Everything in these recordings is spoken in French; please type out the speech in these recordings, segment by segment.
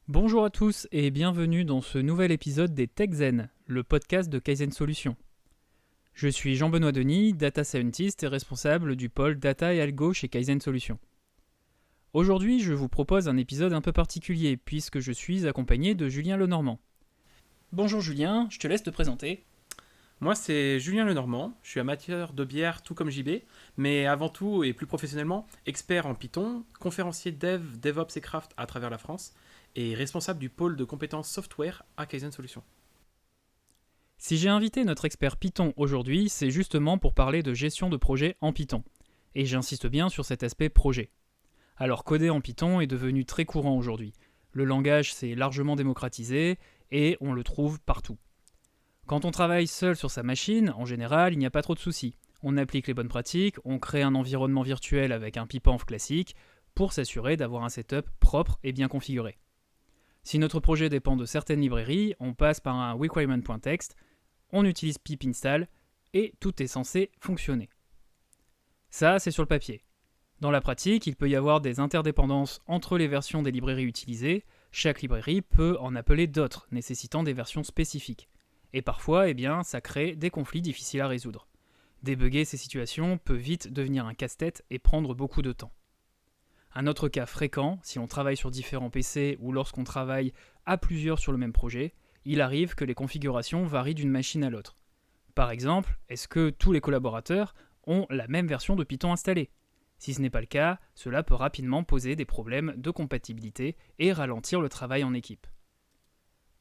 Bonjour à tous et bienvenue dans ce nouvel épisode des TechZen, le podcast de Kaizen Solutions. Je suis Jean-Benoît Denis, Data Scientist et responsable du pôle Data et Algo chez Kaizen Solutions. Aujourd'hui, je vous propose un épisode un peu particulier puisque je suis accompagné de Julien Lenormand. Bonjour Julien, je te laisse te présenter. Moi, c'est Julien Lenormand, je suis amateur de bière tout comme JB, mais avant tout et plus professionnellement, expert en Python, conférencier Dev, DevOps et Craft à travers la France, et responsable du pôle de compétences software à Kaizen Solutions. Si j'ai invité notre expert Python aujourd'hui, c'est justement pour parler de gestion de projet en Python. Et j'insiste bien sur cet aspect projet. Alors coder en Python est devenu très courant aujourd'hui. Le langage s'est largement démocratisé et on le trouve partout. Quand on travaille seul sur sa machine, en général, il n'y a pas trop de soucis. On applique les bonnes pratiques, on crée un environnement virtuel avec un pipenf classique pour s'assurer d'avoir un setup propre et bien configuré. Si notre projet dépend de certaines librairies, on passe par un requirement.txt, on utilise pip install et tout est censé fonctionner. Ça, c'est sur le papier. Dans la pratique, il peut y avoir des interdépendances entre les versions des librairies utilisées. Chaque librairie peut en appeler d'autres, nécessitant des versions spécifiques. Et parfois, ça crée des conflits difficiles à résoudre. Débugger ces situations peut vite devenir un casse-tête et prendre beaucoup de temps. Un autre cas fréquent, si on travaille sur différents PC ou lorsqu'on travaille à plusieurs sur le même projet, il arrive que les configurations varient d'une machine à l'autre. Par exemple, est-ce que tous les collaborateurs ont la même version de Python installée ? Si ce n'est pas le cas, cela peut rapidement poser des problèmes de compatibilité et ralentir le travail en équipe.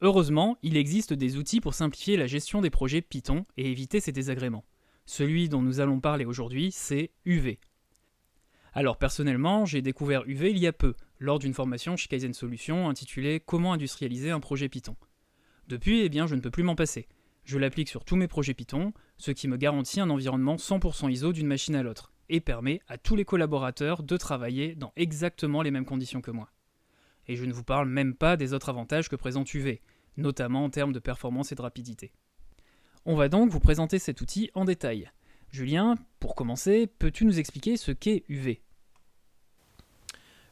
Heureusement, il existe des outils pour simplifier la gestion des projets Python et éviter ces désagréments. Celui dont nous allons parler aujourd'hui, c'est UV. Alors personnellement, j'ai découvert UV il y a peu, lors d'une formation chez Kaizen Solutions intitulée « Comment industrialiser un projet Python ». Depuis, je ne peux plus m'en passer. Je l'applique sur tous mes projets Python, ce qui me garantit un environnement 100% ISO d'une machine à l'autre, et permet à tous les collaborateurs de travailler dans exactement les mêmes conditions que moi. Et je ne vous parle même pas des autres avantages que présente UV, notamment en termes de performance et de rapidité. On va donc vous présenter cet outil en détail. Julien, pour commencer, peux-tu nous expliquer ce qu'est UV ?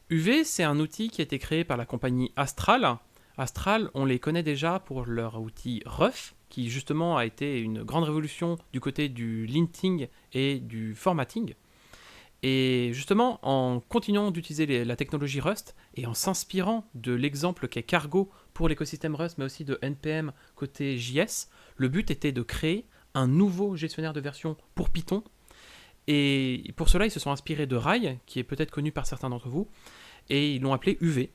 UV, c'est un outil qui a été créé par la compagnie Astral. Astral, on les connaît déjà pour leur outil Rough, qui justement a été une grande révolution du côté du linting et du formatting. Et justement, en continuant d'utiliser la technologie Rust et en s'inspirant de l'exemple qu'est Cargo pour l'écosystème Rust, mais aussi de NPM côté JS, le but était de créer un nouveau gestionnaire de version pour Python. Et pour cela, ils se sont inspirés de Rai, qui est peut-être connu par certains d'entre vous, et ils l'ont appelé UV.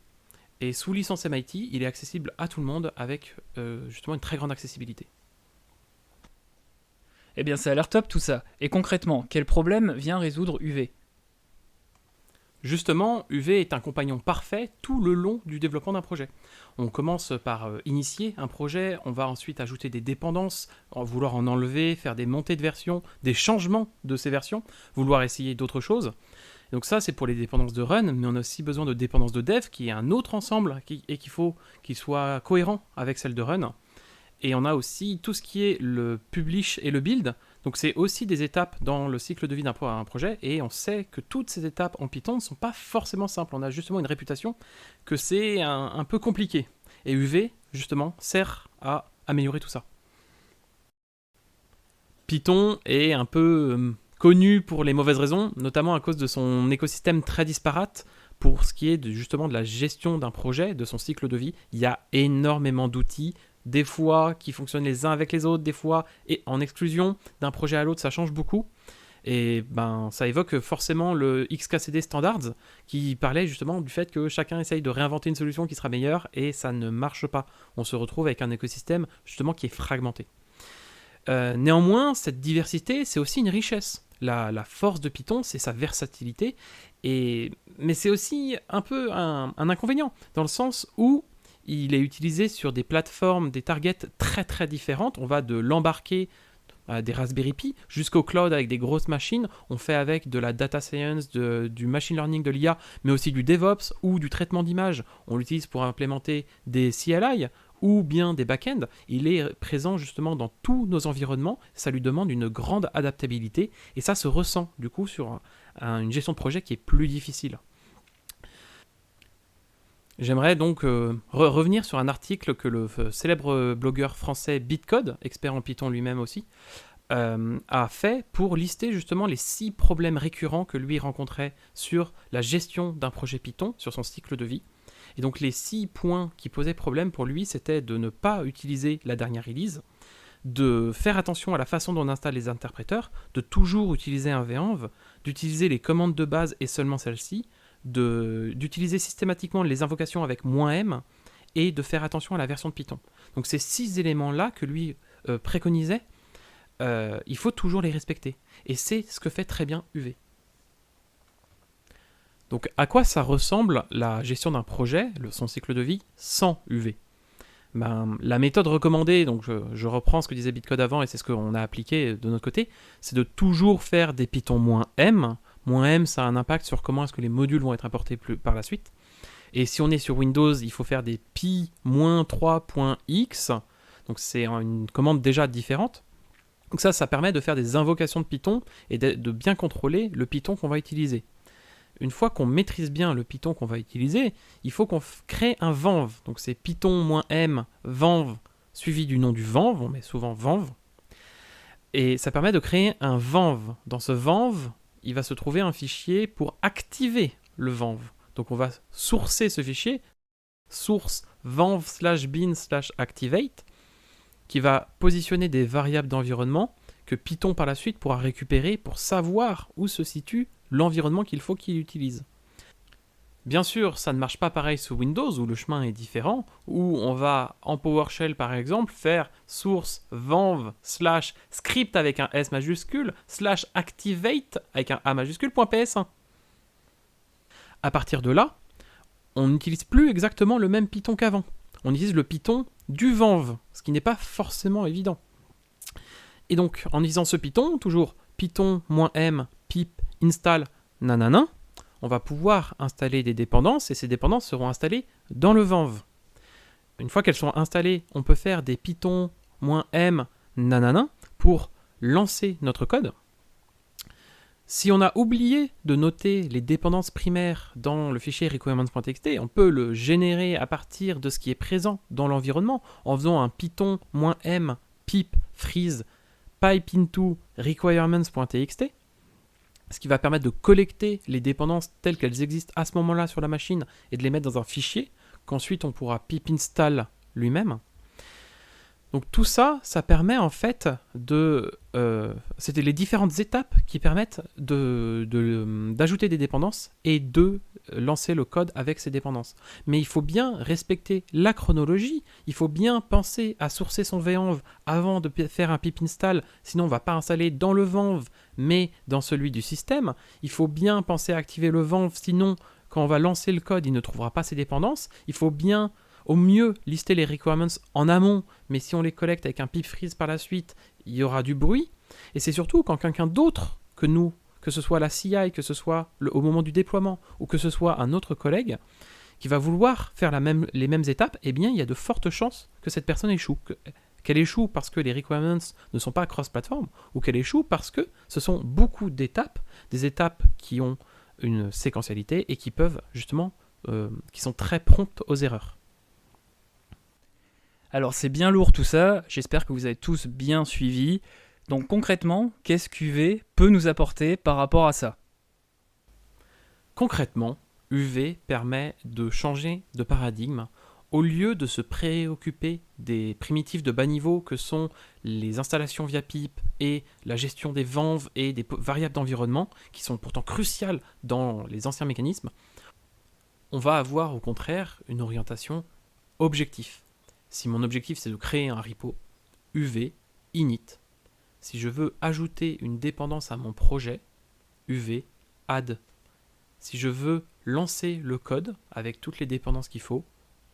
Et sous licence MIT, il est accessible à tout le monde avec justement une très grande accessibilité. Ça a l'air top tout ça. Et concrètement, quel problème vient résoudre UV ? Justement, UV est un compagnon parfait tout le long du développement d'un projet. On commence par initier un projet, on va ensuite ajouter des dépendances, vouloir en enlever, faire des montées de versions, des changements de ces versions, vouloir essayer d'autres choses. Donc ça, c'est pour les dépendances de run, mais on a aussi besoin de dépendances de dev, qui est un autre ensemble et qu'il faut qu'il soit cohérent avec celle de run. Et on a aussi tout ce qui est le publish et le build. Donc c'est aussi des étapes dans le cycle de vie d'un projet. Et on sait que toutes ces étapes en Python ne sont pas forcément simples. On a justement une réputation que c'est un peu compliqué. Et UV, justement, sert à améliorer tout ça. Python est un peu connu pour les mauvaises raisons, notamment à cause de son écosystème très disparate. Pour ce qui est justement de la gestion d'un projet, de son cycle de vie, il y a énormément d'outils, des fois qui fonctionnent les uns avec les autres, des fois et en exclusion d'un projet à l'autre, ça change beaucoup. Et ça évoque forcément le XKCD Standards qui parlait justement du fait que chacun essaye de réinventer une solution qui sera meilleure et ça ne marche pas. On se retrouve avec un écosystème justement qui est fragmenté. Néanmoins, cette diversité, c'est aussi une richesse. La force de Python, c'est sa versatilité, mais c'est aussi un peu un inconvénient, dans le sens où il est utilisé sur des plateformes, des targets très très différentes. On va de l'embarquer des Raspberry Pi jusqu'au cloud avec des grosses machines. On fait avec de la data science, du machine learning, de l'IA, mais aussi du DevOps ou du traitement d'images. On l'utilise pour implémenter des CLI ou bien des back-ends. Il est présent justement dans tous nos environnements. Ça lui demande une grande adaptabilité et ça se ressent du coup sur une gestion de projet qui est plus difficile. J'aimerais donc revenir sur un article que le célèbre blogueur français Bitcode, expert en Python lui-même aussi, a fait pour lister justement les 6 problèmes récurrents que lui rencontrait sur la gestion d'un projet Python, sur son cycle de vie. Et donc les 6 points qui posaient problème pour lui, c'était de ne pas utiliser la dernière release, de faire attention à la façon dont on installe les interpréteurs, de toujours utiliser un venv, d'utiliser les commandes de base et seulement celles-ci, d'utiliser systématiquement les invocations avec "-m", et de faire attention à la version de Python. Donc ces 6 éléments-là que lui préconisait, il faut toujours les respecter. Et c'est ce que fait très bien UV. Donc à quoi ça ressemble la gestion d'un projet, son cycle de vie, sans UV ? La méthode recommandée, donc je reprends ce que disait Bitcode avant et c'est ce qu'on a appliqué de notre côté, c'est de toujours faire des Python "-m". "-m", ça a un impact sur comment est-ce que les modules vont être importés par la suite. Et si on est sur Windows, il faut faire des pi-3.x, donc c'est une commande déjà différente. Donc ça permet de faire des invocations de Python et de bien contrôler le Python qu'on va utiliser. Une fois qu'on maîtrise bien le Python qu'on va utiliser, il faut qu'on crée un venv. Donc c'est Python-m venv suivi du nom du venv, on met souvent venv. Et ça permet de créer un venv. Dans ce venv, il va se trouver un fichier pour activer le venv. Donc on va sourcer ce fichier, source venv/bin/activate, qui va positionner des variables d'environnement que Python par la suite pourra récupérer pour savoir où se situe l'environnement qu'il faut qu'il utilise. Bien sûr, ça ne marche pas pareil sous Windows où le chemin est différent, où on va en PowerShell par exemple faire source venv/script avec un S majuscule /activate avec un A majuscule .ps1. À partir de là, on n'utilise plus exactement le même Python qu'avant. On utilise le Python du venv, ce qui n'est pas forcément évident. Et donc, en utilisant ce Python, toujours Python-m pip install nanana, on va pouvoir installer des dépendances et ces dépendances seront installées dans le venv. Une fois qu'elles sont installées, on peut faire des Python-m nanana pour lancer notre code. Si on a oublié de noter les dépendances primaires dans le fichier requirements.txt, on peut le générer à partir de ce qui est présent dans l'environnement en faisant un Python-m pip freeze pipe into requirements.txt, ce qui va permettre de collecter les dépendances telles qu'elles existent à ce moment-là sur la machine et de les mettre dans un fichier qu'ensuite on pourra pip install lui-même. Donc tout ça, ça permet en fait c'était les différentes étapes qui permettent d'ajouter des dépendances et de lancer le code avec ces dépendances. Mais il faut bien respecter la chronologie, il faut bien penser à sourcer son venv avant de faire un pip install, sinon on ne va pas installer dans le venv, mais dans celui du système. Il faut bien penser à activer le venv, sinon quand on va lancer le code, il ne trouvera pas ses dépendances. Il faut bien au mieux lister les requirements en amont, mais si on les collecte avec un pip freeze par la suite, il y aura du bruit. Et c'est surtout quand quelqu'un d'autre que nous, que ce soit la CI, que ce soit au moment du déploiement, ou que ce soit un autre collègue, qui va vouloir faire les mêmes étapes, eh bien il y a de fortes chances que cette personne échoue. Qu'elle échoue parce que les requirements ne sont pas cross-platform, ou qu'elle échoue parce que ce sont beaucoup d'étapes, des étapes qui ont une séquentialité et qui peuvent justement, qui sont très promptes aux erreurs. Alors c'est bien lourd tout ça, j'espère que vous avez tous bien suivi. Donc concrètement, qu'est-ce qu'UV peut nous apporter par rapport à ça ? Concrètement, UV permet de changer de paradigme. Au lieu de se préoccuper des primitifs de bas niveau que sont les installations via pip et la gestion des venv et des variables d'environnement, qui sont pourtant cruciales dans les anciens mécanismes, on va avoir au contraire une orientation objectif. Si mon objectif c'est de créer un repo UV init, si je veux ajouter une dépendance à mon projet, UV add. Si je veux lancer le code avec toutes les dépendances qu'il faut,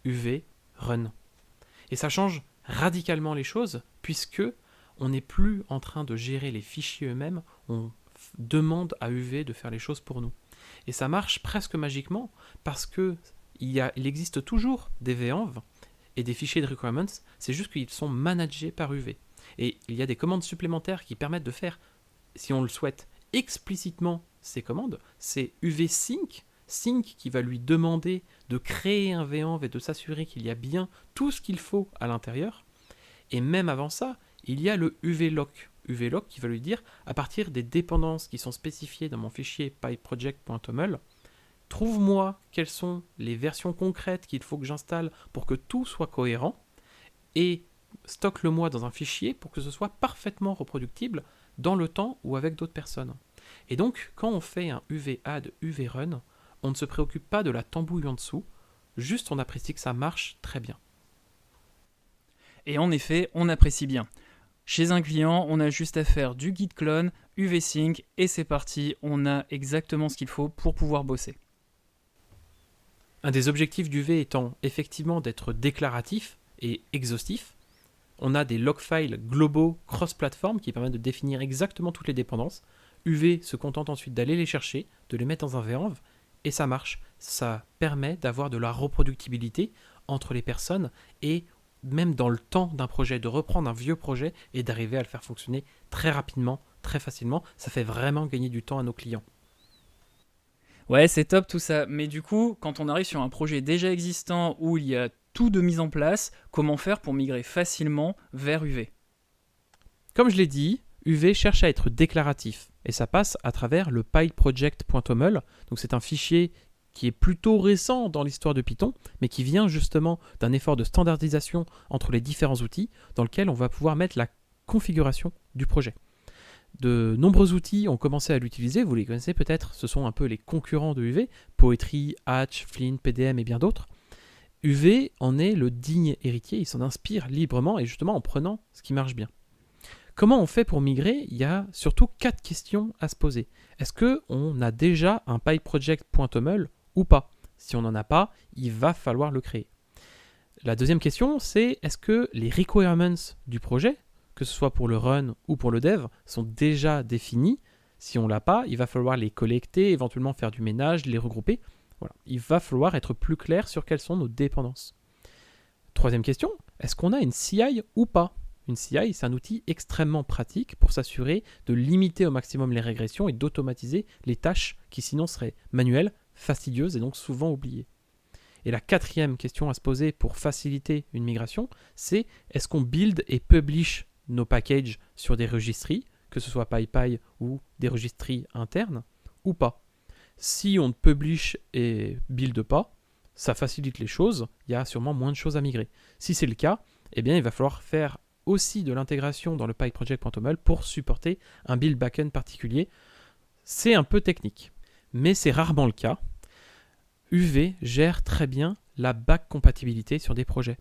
UV run. Et ça change radicalement les choses puisque on n'est plus en train de gérer les fichiers eux-mêmes, on demande à UV de faire les choses pour nous. Et ça marche presque magiquement parce que il existe toujours des venv et des fichiers de requirements, c'est juste qu'ils sont managés par UV. Et il y a des commandes supplémentaires qui permettent de faire, si on le souhaite, explicitement ces commandes. C'est UV sync Sync qui va lui demander de créer un venv et de s'assurer qu'il y a bien tout ce qu'il faut à l'intérieur. Et même avant ça, il y a le UV-lock. UV-lock qui va lui dire, à partir des dépendances qui sont spécifiées dans mon fichier pipeproject.toml, trouve-moi quelles sont les versions concrètes qu'il faut que j'installe pour que tout soit cohérent et stocke-le-moi dans un fichier pour que ce soit parfaitement reproductible dans le temps ou avec d'autres personnes. Et donc, quand on fait un UV-add, UV-run, on ne se préoccupe pas de la tambouille en dessous, juste on apprécie que ça marche très bien. Et en effet, on apprécie bien. Chez un client, on a juste à faire du git clone, UV-sync, et c'est parti, on a exactement ce qu'il faut pour pouvoir bosser. Un des objectifs d'UV étant effectivement d'être déclaratif et exhaustif, on a des log files globaux cross-platform qui permettent de définir exactement toutes les dépendances. UV se contente ensuite d'aller les chercher, de les mettre dans un venv, et ça marche. Ça permet d'avoir de la reproductibilité entre les personnes et même dans le temps d'un projet, de reprendre un vieux projet et d'arriver à le faire fonctionner très rapidement, très facilement. Ça fait vraiment gagner du temps à nos clients. Ouais, c'est top tout ça, mais du coup, quand on arrive sur un projet déjà existant où il y a tout de mise en place, comment faire pour migrer facilement vers UV ? Comme je l'ai dit, UV cherche à être déclaratif et ça passe à travers le pipeproject.toml. Donc c'est un fichier qui est plutôt récent dans l'histoire de Python, mais qui vient justement d'un effort de standardisation entre les différents outils dans lequel on va pouvoir mettre la configuration du projet. De nombreux outils ont commencé à l'utiliser, vous les connaissez peut-être, ce sont un peu les concurrents de UV, Poetry, Hatch, Flint, PDM et bien d'autres. UV en est le digne héritier, il s'en inspire librement et justement en prenant ce qui marche bien. Comment on fait pour migrer ? Il y a surtout 4 questions à se poser. Est-ce qu'on a déjà un pipeproject.toml ou pas ? Si on n'en a pas, il va falloir le créer. La deuxième question, c'est est-ce que les requirements du projet, que ce soit pour le run ou pour le dev, sont déjà définis ? Si on ne l'a pas, il va falloir les collecter, éventuellement faire du ménage, les regrouper. Voilà. Il va falloir être plus clair sur quelles sont nos dépendances. Troisième question, est-ce qu'on a une CI ou pas ? Une CI, c'est un outil extrêmement pratique pour s'assurer de limiter au maximum les régressions et d'automatiser les tâches qui sinon seraient manuelles, fastidieuses et donc souvent oubliées. Et la quatrième question à se poser pour faciliter une migration, c'est est-ce qu'on build et publish nos packages sur des registries, que ce soit PyPy ou des registries internes, ou pas ? Si on ne publish et build pas, ça facilite les choses, il y a sûrement moins de choses à migrer. Si c'est le cas, eh bien il va falloir faire aussi de l'intégration dans le pipeproject.toml pour supporter un build backend particulier. C'est un peu technique, mais c'est rarement le cas. UV gère très bien la back compatibilité sur des projets.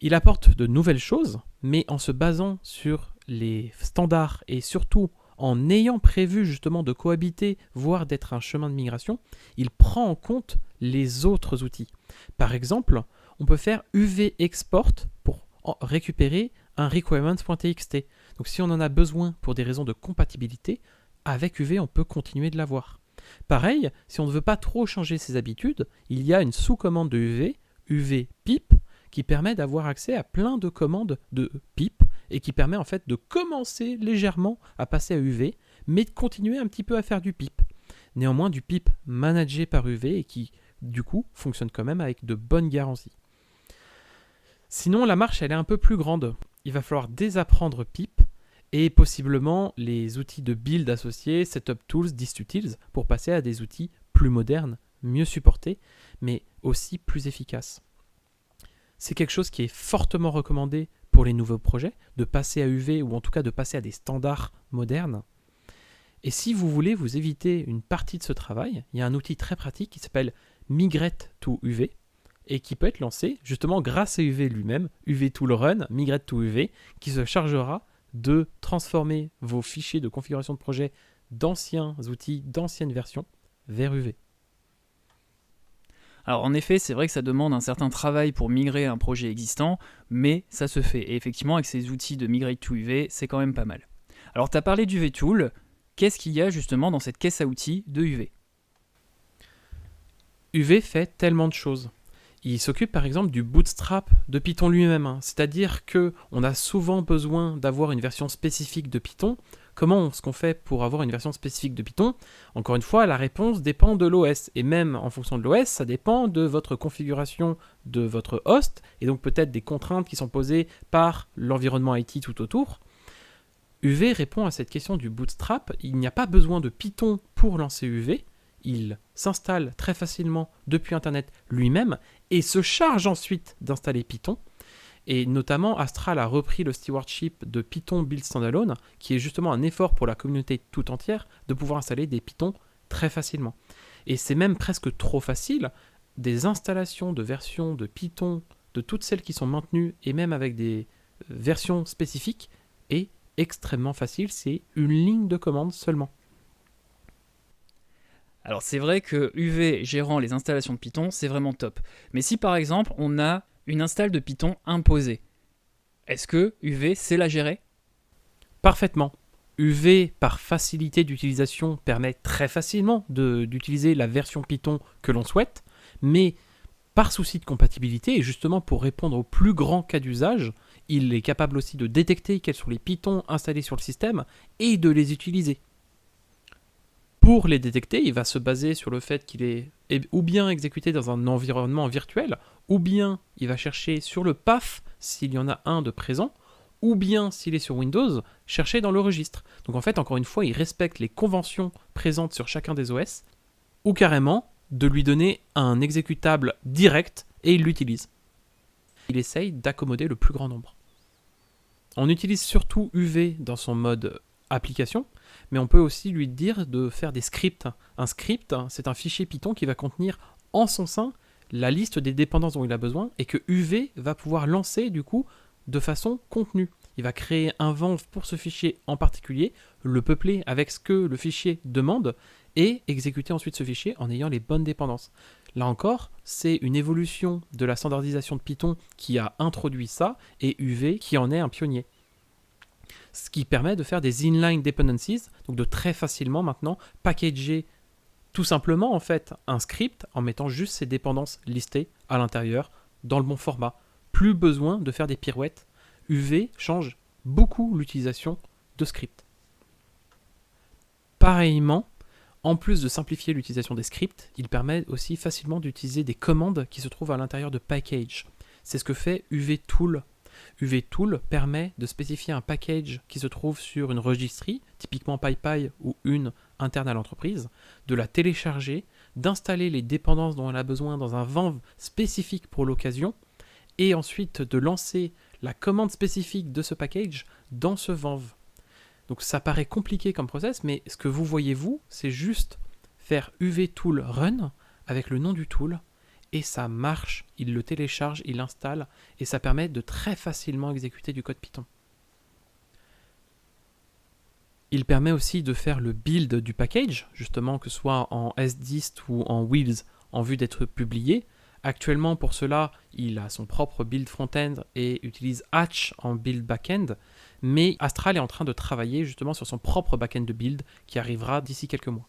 Il apporte de nouvelles choses, mais en se basant sur les standards et surtout en ayant prévu justement de cohabiter, voire d'être un chemin de migration, il prend en compte les autres outils. Par exemple, on peut faire UV export pour récupérer un requirements.txt. Donc si on en a besoin pour des raisons de compatibilité, avec UV on peut continuer de l'avoir. Pareil, si on ne veut pas trop changer ses habitudes, il y a une sous-commande de UV, UV pip, qui permet d'avoir accès à plein de commandes de pip et qui permet en fait de commencer légèrement à passer à UV, mais de continuer un petit peu à faire du pip. Néanmoins, du pip managé par UV et qui, du coup, fonctionne quand même avec de bonnes garanties. Sinon, la marche, elle est un peu plus grande. Il va falloir désapprendre pip et possiblement les outils de build associés, setup tools, dist-utils, pour passer à des outils plus modernes, mieux supportés, mais aussi plus efficaces. C'est quelque chose qui est fortement recommandé pour les nouveaux projets, de passer à UV ou en tout cas de passer à des standards modernes. Et si vous voulez vous éviter une partie de ce travail, il y a un outil très pratique qui s'appelle Migrate to UV et qui peut être lancé justement grâce à UV lui-même, UV Tool Run, Migrate to UV, qui se chargera de transformer vos fichiers de configuration de projet d'anciens outils, d'anciennes versions vers UV. Alors en effet, c'est vrai que ça demande un certain travail pour migrer un projet existant, mais ça se fait. Et effectivement, avec ces outils de Migrate to UV, c'est quand même pas mal. Alors tu as parlé d'UV Tool, qu'est-ce qu'il y a justement dans cette caisse à outils de UV ? UV fait tellement de choses. Il s'occupe par exemple du bootstrap de Python lui-même, c'est-à-dire qu'on a souvent besoin d'avoir une version spécifique de Python Comment est-ce qu'on fait pour avoir une version spécifique de Python? Encore une fois, la réponse dépend de l'OS. Et même en fonction de l'OS, ça dépend de votre configuration de votre host, et donc peut-être des contraintes qui sont posées par l'environnement IT tout autour. UV répond à cette question du bootstrap. Il n'y a pas besoin de Python pour lancer UV. Il s'installe très facilement depuis Internet lui-même et se charge ensuite d'installer Python. Et notamment, Astral a repris le stewardship de Python Build Standalone, qui est justement un effort pour la communauté tout entière de pouvoir installer des Python très facilement. Et c'est même presque trop facile. Des installations de versions de Python, de toutes celles qui sont maintenues, et même avec des versions spécifiques, est extrêmement facile. C'est une ligne de commande seulement. Alors c'est vrai que UV gérant les installations de Python, c'est vraiment top. Mais si par exemple on a une install de Python imposée, est-ce que UV sait la gérer? Parfaitement. UV, par facilité d'utilisation, permet très facilement d'utiliser la version Python que l'on souhaite, mais par souci de compatibilité, et justement pour répondre aux plus grands cas d'usage, il est capable aussi de détecter quels sont les Pythons installés sur le système et de les utiliser. Pour les détecter, il va se baser sur le fait qu'il est ou bien exécuté dans un environnement virtuel, ou bien il va chercher sur le PAF s'il y en a un de présent, ou bien s'il est sur Windows, chercher dans le registre. Donc en fait, encore une fois, il respecte les conventions présentes sur chacun des OS, ou carrément de lui donner un exécutable direct et il l'utilise. Il essaye d'accommoder le plus grand nombre. On utilise surtout UV dans son mode application, mais on peut aussi lui dire de faire des scripts. Un script, c'est un fichier Python qui va contenir en son sein la liste des dépendances dont il a besoin et que UV va pouvoir lancer du coup de façon contenue. Il va créer un venv pour ce fichier en particulier, le peupler avec ce que le fichier demande et exécuter ensuite ce fichier en ayant les bonnes dépendances. Là encore, c'est une évolution de la standardisation de Python qui a introduit ça et UV qui en est un pionnier. Ce qui permet de faire des inline dependencies, donc de très facilement maintenant packager tout simplement en fait un script en mettant juste ses dépendances listées à l'intérieur dans le bon format. Plus besoin de faire des pirouettes. UV change beaucoup l'utilisation de scripts. Pareillement, en plus de simplifier l'utilisation des scripts, il permet aussi facilement d'utiliser des commandes qui se trouvent à l'intérieur de package. C'est ce que fait UV Tool. UV Tool permet de spécifier un package qui se trouve sur une registry, typiquement PyPy ou une interne à l'entreprise, de la télécharger, d'installer les dépendances dont elle a besoin dans un venv spécifique pour l'occasion, et ensuite de lancer la commande spécifique de ce package dans ce venv. Donc ça paraît compliqué comme process, mais ce que vous voyez vous, c'est juste faire UV Tool Run avec le nom du tool, et ça marche, il le télécharge, il l'installe, et ça permet de très facilement exécuter du code Python. Il permet aussi de faire le build du package, justement que ce soit en SDist ou en Wheels, en vue d'être publié. Actuellement, pour cela, il a son propre build front-end et utilise Hatch en build back-end, mais Astral est en train de travailler justement sur son propre back-end de build qui arrivera d'ici quelques mois.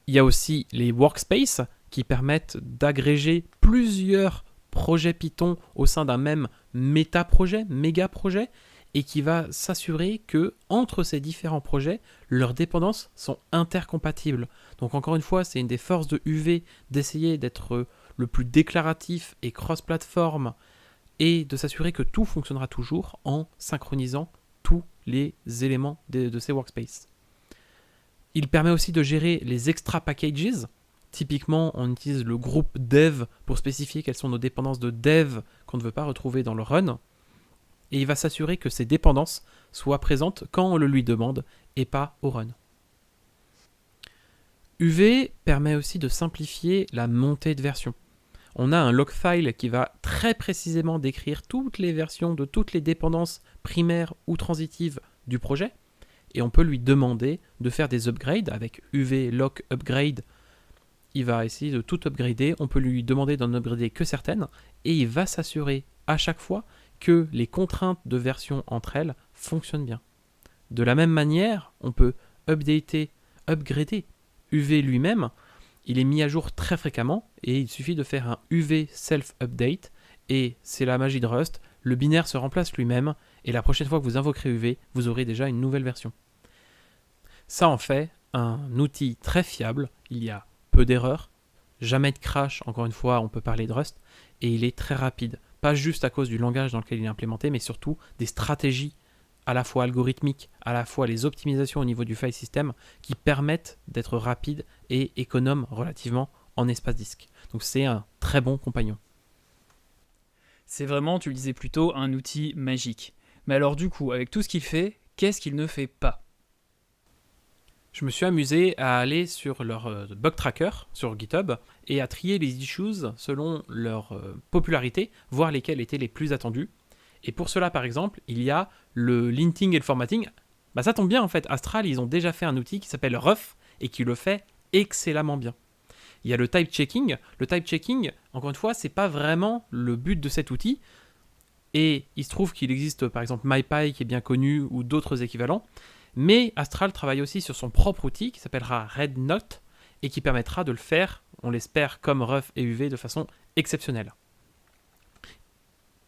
Il y a aussi les workspaces qui permettent d'agréger plusieurs projets Python au sein d'un même méta-projet, méga-projet, et qui va s'assurer que entre ces différents projets, leurs dépendances sont intercompatibles. Donc encore une fois, c'est une des forces de UV d'essayer d'être le plus déclaratif et cross-platform et de s'assurer que tout fonctionnera toujours en synchronisant tous les éléments de ces workspaces. Il permet aussi de gérer les extra packages. Typiquement, on utilise le groupe dev pour spécifier quelles sont nos dépendances de dev qu'on ne veut pas retrouver dans le run. Et il va s'assurer que ces dépendances soient présentes quand on le lui demande et pas au run. UV permet aussi de simplifier la montée de version. On a un log file qui va très précisément décrire toutes les versions de toutes les dépendances primaires ou transitives du projet. Et on peut lui demander de faire des upgrades avec UV lock upgrade. Il va essayer de tout upgrader. On peut lui demander d'en upgrader que certaines. Et il va s'assurer à chaque fois que les contraintes de version entre elles fonctionnent bien. De la même manière, on peut upgrader UV lui-même. Il est mis à jour très fréquemment et il suffit de faire un UV self-update et c'est la magie de Rust. Le binaire se remplace lui-même et la prochaine fois que vous invoquerez UV, vous aurez déjà une nouvelle version. Ça en fait un outil très fiable, il y a peu d'erreurs, jamais de crash, encore une fois on peut parler de Rust, et il est très rapide, pas juste à cause du langage dans lequel il est implémenté, mais surtout des stratégies à la fois algorithmiques, à la fois les optimisations au niveau du file system qui permettent d'être rapide et économe relativement en espace disque. Donc c'est un très bon compagnon. C'est vraiment, tu le disais plus tôt, un outil magique. Mais alors du coup, avec tout ce qu'il fait, qu'est-ce qu'il ne fait pas ? Je me suis amusé à aller sur leur bug tracker sur GitHub et à trier les issues selon leur popularité, voir lesquels étaient les plus attendus. Et pour cela, par exemple, il y a le linting et le formatting. Bah, ça tombe bien en fait, Astral, ils ont déjà fait un outil qui s'appelle Rough et qui le fait excellemment bien. Il y a le type checking. Le type checking, encore une fois, c'est pas vraiment le but de cet outil. Et il se trouve qu'il existe par exemple MyPy qui est bien connu ou d'autres équivalents. Mais Astral travaille aussi sur son propre outil qui s'appellera RedNote et qui permettra de le faire, on l'espère, comme Rough et UV de façon exceptionnelle.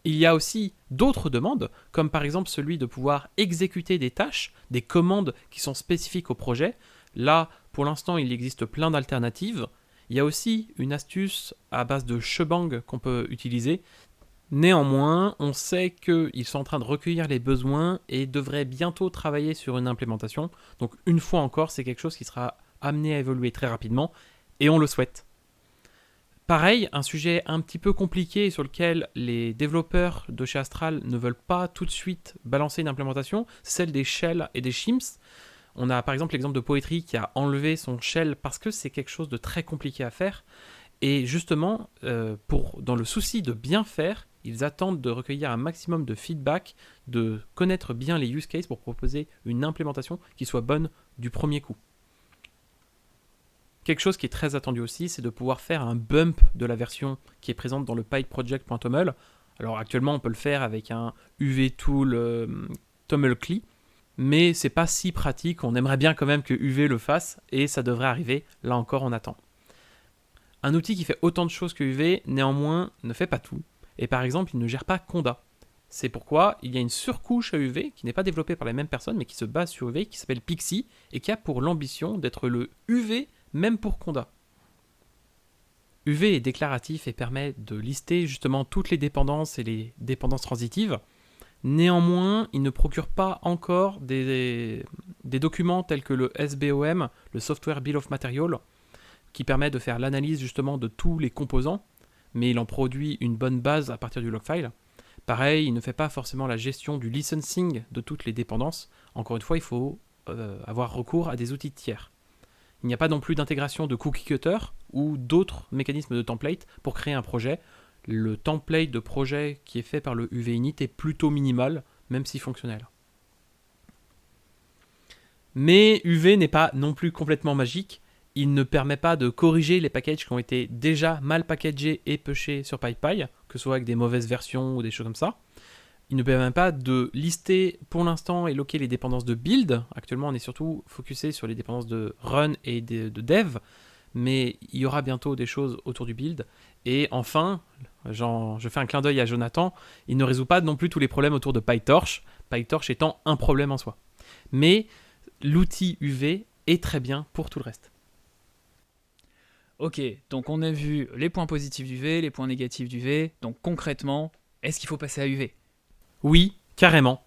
Il y a aussi d'autres demandes, comme par exemple celui de pouvoir exécuter des tâches, des commandes qui sont spécifiques au projet. Là, pour l'instant, il existe plein d'alternatives. Il y a aussi une astuce à base de shebang qu'on peut utiliser. Néanmoins, on sait qu'ils sont en train de recueillir les besoins et devraient bientôt travailler sur une implémentation. Donc une fois encore, c'est quelque chose qui sera amené à évoluer très rapidement et on le souhaite. Pareil, un sujet un petit peu compliqué sur lequel les développeurs de chez Astral ne veulent pas tout de suite balancer une implémentation, celle des shells et des shims. On a par exemple l'exemple de Poetry qui a enlevé son shell parce que c'est quelque chose de très compliqué à faire. Et justement, dans le souci de bien faire, ils attendent de recueillir un maximum de feedback, de connaître bien les use cases pour proposer une implémentation qui soit bonne du premier coup. Quelque chose qui est très attendu aussi, c'est de pouvoir faire un bump de la version qui est présente dans le PyProject.toml. Alors actuellement, on peut le faire avec un UV tool TomlCli, mais c'est pas si pratique. On aimerait bien quand même que UV le fasse et ça devrait arriver. Là encore, on attend. Un outil qui fait autant de choses que UV, néanmoins, ne fait pas tout. Et par exemple, il ne gère pas Conda. C'est pourquoi il y a une surcouche à UV qui n'est pas développée par les mêmes personnes, mais qui se base sur UV, qui s'appelle Pixie, et qui a pour l'ambition d'être le UV même pour Conda. UV est déclaratif et permet de lister justement toutes les dépendances et les dépendances transitives. Néanmoins, il ne procure pas encore des documents tels que le SBOM, le Software Bill of Material, qui permet de faire l'analyse justement de tous les composants, mais il en produit une bonne base à partir du logfile. Pareil, il ne fait pas forcément la gestion du licensing de toutes les dépendances. Encore une fois, il faut avoir recours à des outils tiers. Il n'y a pas non plus d'intégration de cookie cutter ou d'autres mécanismes de template pour créer un projet. Le template de projet qui est fait par le UV-init est plutôt minimal, même si fonctionnel. Mais UV n'est pas non plus complètement magique. Il ne permet pas de corriger les packages qui ont été déjà mal packagés et pushés sur PyPy, que ce soit avec des mauvaises versions ou des choses comme ça. Il ne permet pas de lister pour l'instant et loquer les dépendances de build. Actuellement, on est surtout focusé sur les dépendances de run et de dev, mais il y aura bientôt des choses autour du build. Et enfin, je fais un clin d'œil à Jonathan, il ne résout pas non plus tous les problèmes autour de PyTorch, PyTorch étant un problème en soi. Mais l'outil UV est très bien pour tout le reste. Ok, donc on a vu les points positifs d'UV, les points négatifs d'UV. Donc concrètement, est-ce qu'il faut passer à UV ? Oui, carrément.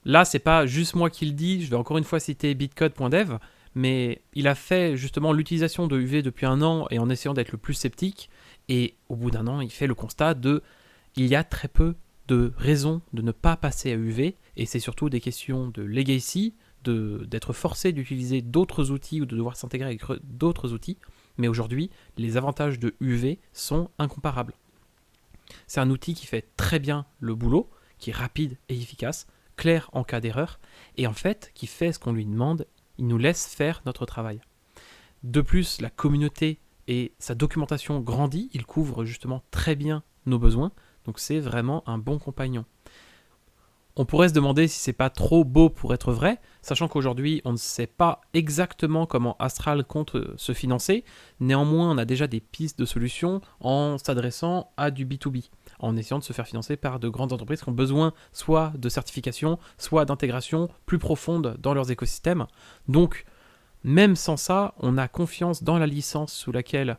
Là, c'est pas juste moi qui le dis, je vais encore une fois citer bitcode.dev, mais il a fait justement l'utilisation de UV depuis 1 an et en essayant d'être le plus sceptique, et au bout d'1 an, il fait le constat il y a très peu de raisons de ne pas passer à UV, et c'est surtout des questions de legacy, d'être forcé d'utiliser d'autres outils ou de devoir s'intégrer avec d'autres outils, mais aujourd'hui, les avantages de UV sont incomparables. C'est un outil qui fait très bien le boulot, qui est rapide et efficace, clair en cas d'erreur, et en fait, qui fait ce qu'on lui demande, il nous laisse faire notre travail. De plus, la communauté et sa documentation grandit, il couvre justement très bien nos besoins, donc c'est vraiment un bon compagnon. On pourrait se demander si c'est pas trop beau pour être vrai, sachant qu'aujourd'hui on ne sait pas exactement comment Astral compte se financer. Néanmoins, on a déjà des pistes de solutions en s'adressant à du B2B, en essayant de se faire financer par de grandes entreprises qui ont besoin soit de certification, soit d'intégration plus profonde dans leurs écosystèmes. Donc, même sans ça, on a confiance dans la licence sous laquelle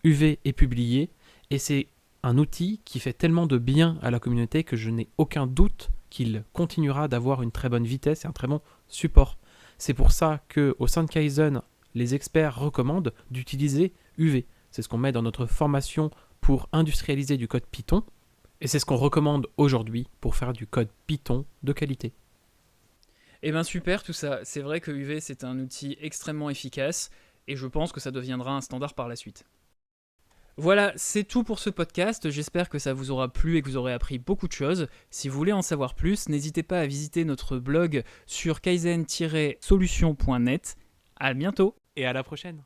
UV est publié, et c'est un outil qui fait tellement de bien à la communauté que je n'ai aucun doute qu'il continuera d'avoir une très bonne vitesse et un très bon support. C'est pour ça qu'au sein de Kaizen, les experts recommandent d'utiliser UV. C'est ce qu'on met dans notre formation pour industrialiser du code Python, et c'est ce qu'on recommande aujourd'hui pour faire du code Python de qualité. Eh bien super tout ça, c'est vrai que UV c'est un outil extrêmement efficace, et je pense que ça deviendra un standard par la suite. Voilà, c'est tout pour ce podcast, j'espère que ça vous aura plu et que vous aurez appris beaucoup de choses. Si vous voulez en savoir plus, n'hésitez pas à visiter notre blog sur kaizen-solution.net. À bientôt Et à la prochaine!